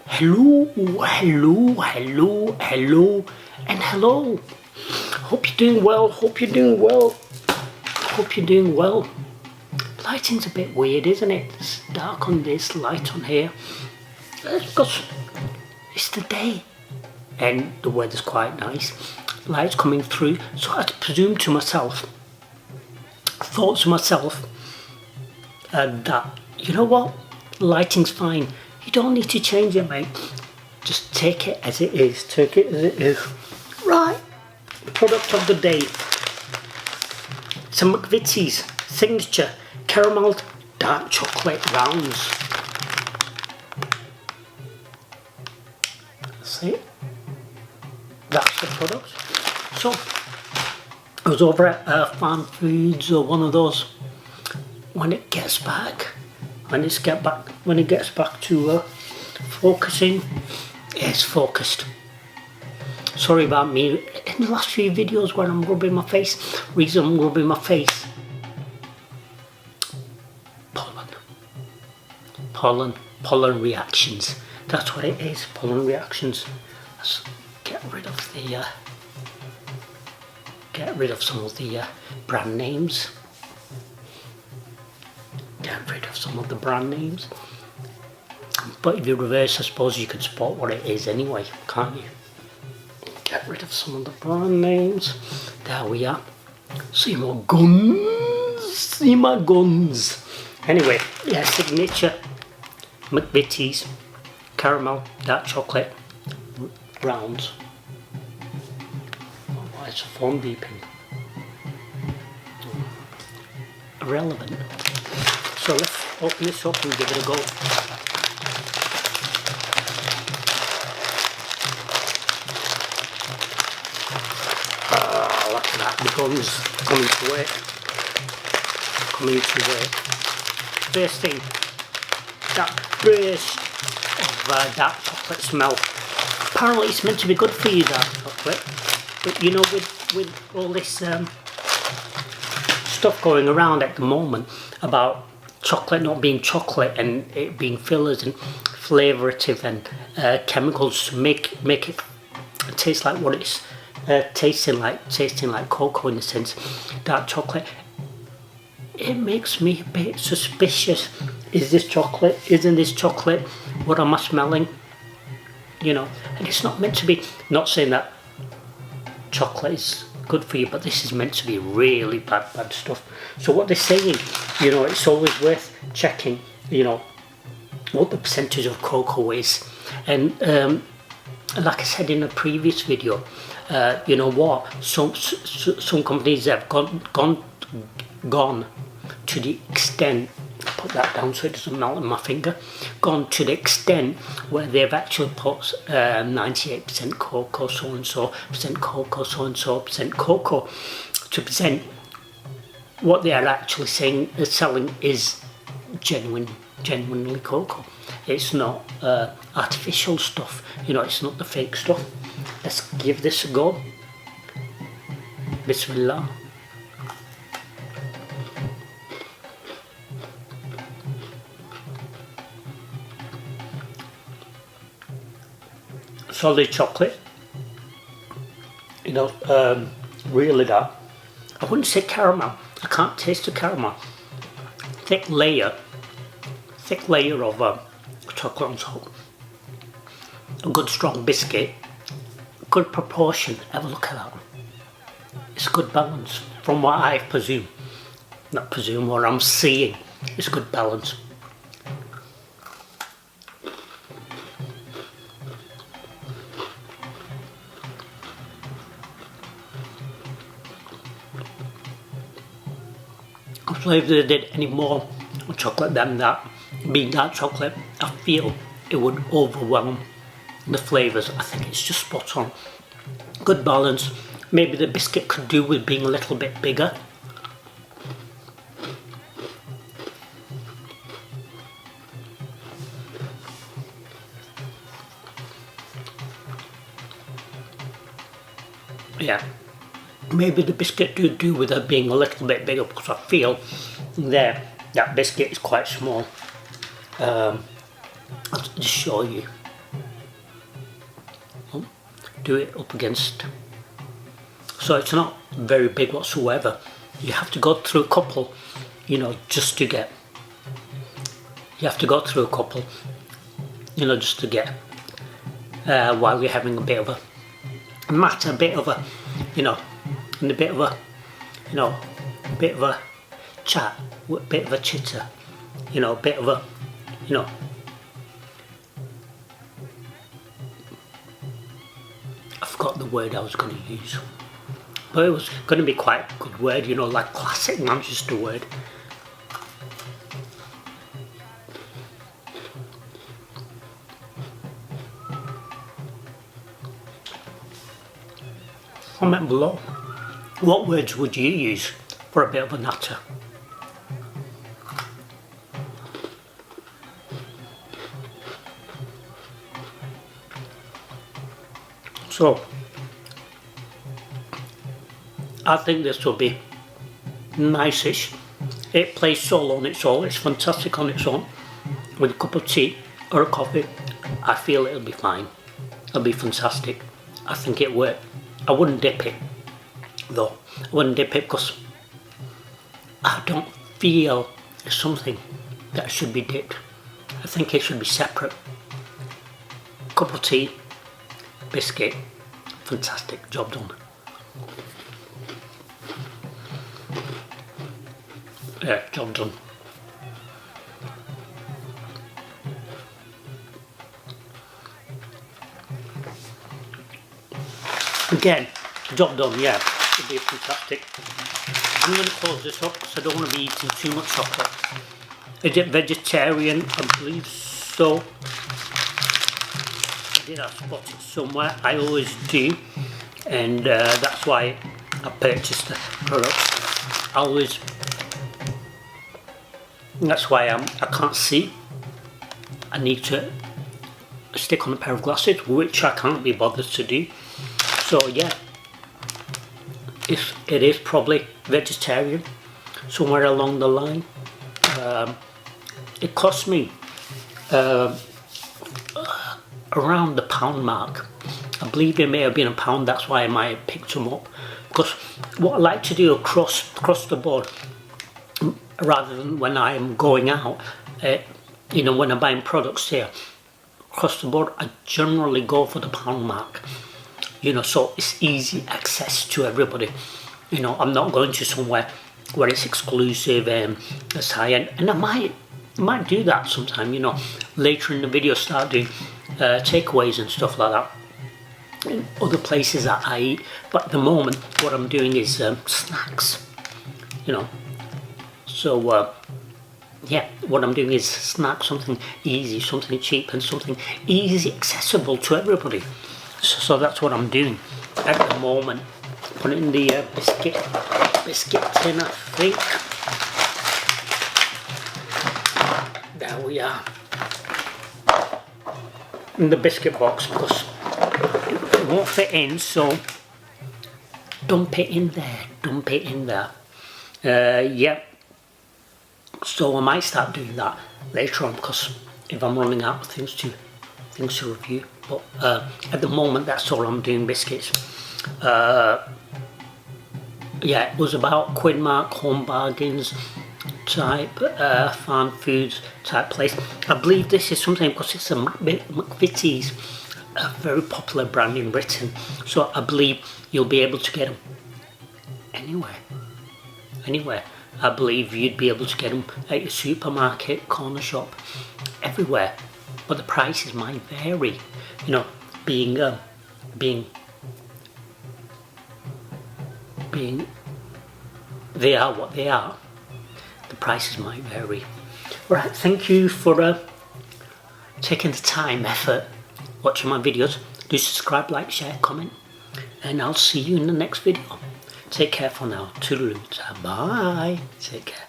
Hello, hello, hello, hello, and hello. Hope you're doing well, hope you're doing well, hope you're doing well. Lighting's a bit weird, isn't it? It's dark on this, light on here. Because it's the day and the weather's quite nice. Light's coming through, so I presume to myself, thought to myself, that, you know what, lighting's fine. You don't need to change it, mate. Just take it as it is. Take it as it is. Right. Product of the day. Some McVITIE'S signature caramel dark chocolate rounds. See? That's the product. So, I was over at Farm Foods or one of those. When it gets back to focusing, it's focused. Sorry about me in the last few videos when I'm rubbing my face. Reason I'm rubbing my face, pollen reactions. That's what it is, pollen reactions. Let's get rid of some of the brand names. Get rid of some of the brand names. But if you reverse, I suppose you could spot what it is anyway, can't you? Get rid of some of the brand names. There we are. See my guns. See my guns. Anyway, yeah, signature McVITIE'S caramel dark chocolate rounds. Oh, why is the phone beeping? Irrelevant. So let's open this up and give it a go. Look at that, the guns coming to work. First thing, that burst of dark chocolate smell. Apparently it's meant to be good for you, dark chocolate. But you know, with all this stuff going around at the moment about chocolate not being chocolate and it being fillers and flavourative and chemicals to make it taste like what it's tasting like cocoa in a sense, dark chocolate. It makes me a bit suspicious. Is this chocolate? Isn't this chocolate? What am I smelling? You know, and it's not meant to be. Not saying that chocolate is good for you, but this is meant to be really bad stuff. So what they're saying, you know, it's always worth checking, you know, what the percentage of cocoa is. And like I said in a previous video, you know what, some companies have gone to the extent, put that down so it doesn't melt on my finger, gone to the extent where they've actually put 98% cocoa, so and so percent cocoa, so and so percent cocoa, to present what they are actually selling is genuinely cocoa. It's not artificial stuff, you know, it's not the fake stuff. Let's give this a go. Bismillah. Solid chocolate, you know, really that. I wouldn't say caramel. I can't taste the caramel. Thick layer of chocolate on top. A good strong biscuit. Good proportion. Have a look at that. It's good balance from what I presume. Not presume, what I'm seeing. It's good balance. I'm sorry if they did any more chocolate than that. Being dark chocolate, I feel it would overwhelm the flavours. I think it's just spot on. Good balance. Maybe the biscuit could do with being a little bit bigger. Yeah, maybe the biscuit do with it being a little bit bigger, because I feel there that biscuit is quite small. I'll just show you. do it up against. So it's not very big whatsoever. You have to go through a couple, you know, just to get. You have to go through a couple, you know, just to get. While you're having a bit of a matter, a bit of a, you know, and a bit of a, you know, a bit of a chat, a bit of a chitter, you know, a bit of a, you know. I forgot the word I was going to use, but it was going to be quite a good word, you know, like classic Manchester word. Comment below, what words would you use for a bit of a natter? So, I think this will be nice-ish. It plays solo on its own, it's fantastic on its own. With a cup of tea or a coffee, I feel it'll be fine. It'll be fantastic. I think it worked. I wouldn't dip it though. I wouldn't dip it because I don't feel it's something that should be dipped. I think it should be separate. Cup of tea, biscuit, fantastic, job done. Yeah, job done. Again, job done, yeah, it'll be fantastic. I'm going to close this up because I don't want to be eating too much chocolate. Is it vegetarian? I believe so. I did spot it somewhere, I always do, and that's why I purchased the product. That's why I can't see. I need to stick on a pair of glasses, which I can't be bothered to do. So yeah, it is probably vegetarian, somewhere along the line. It cost me around the £1 mark. I believe it may have been £1, that's why I might have picked them up. Because what I like to do across the board, rather than when I am going out, you know, when I'm buying products here, across the board, I generally go for the £1 mark. You know, so it's easy access to everybody. You know, I'm not going to somewhere where it's exclusive and it's high end. And I might do that sometime, you know, later in the video, start doing takeaways and stuff like that in other places that I eat. But at the moment, what I'm doing is snacks, you know. So, yeah, what I'm doing is snacks, something easy, something cheap, and something easy accessible to everybody. So that's what I'm doing at the moment. Put it in the biscuit tin, I think. There we are. In the biscuit box, because it won't fit in, so dump it in there. Yeah. So I might start doing that later on, because if I'm running out of things to review. But at the moment, that's all I'm doing, biscuits. Yeah, it was about quid mark, home bargains type, farm foods type place. I believe this is something, because it's a McVITIE'S, a very popular brand in Britain. So I believe you'll be able to get them anywhere. I believe you'd be able to get them at your supermarket, corner shop, everywhere. But the prices might vary, you know, being they are what they are. The prices might vary. Right, thank you for taking the time, effort, watching my videos. Do subscribe, like, share, comment, and I'll see you in the next video. Take care for now. Toodaloo. Bye. Take care.